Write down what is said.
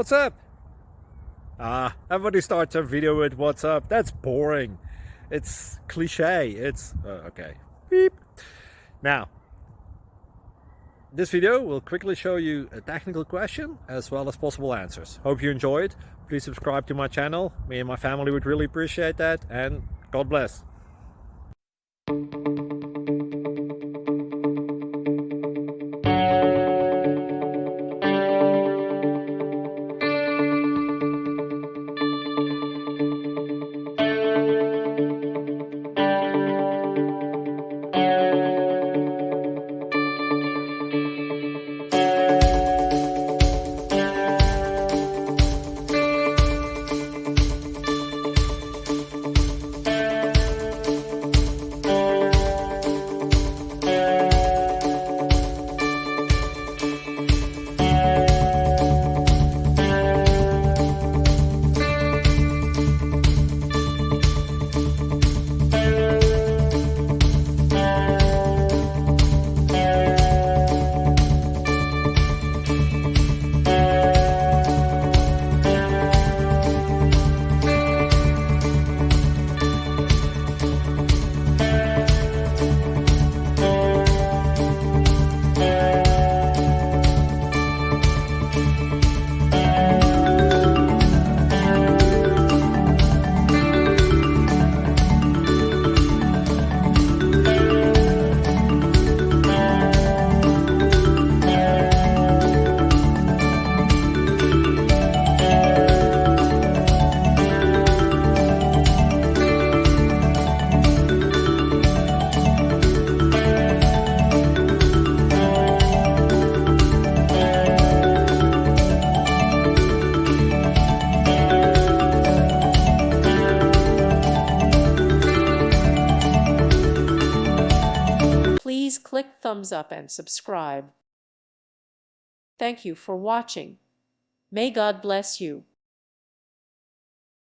What's up? Everybody starts a video with what's up. That's boring. It's cliche. It's okay. Beep. Now, this video will quickly show you a technical question as well as possible answers. Hope you enjoyed. Please subscribe to my channel. Me and my family would really appreciate that, and God bless. Please click thumbs up and subscribe. Thank you for watching. May God bless you.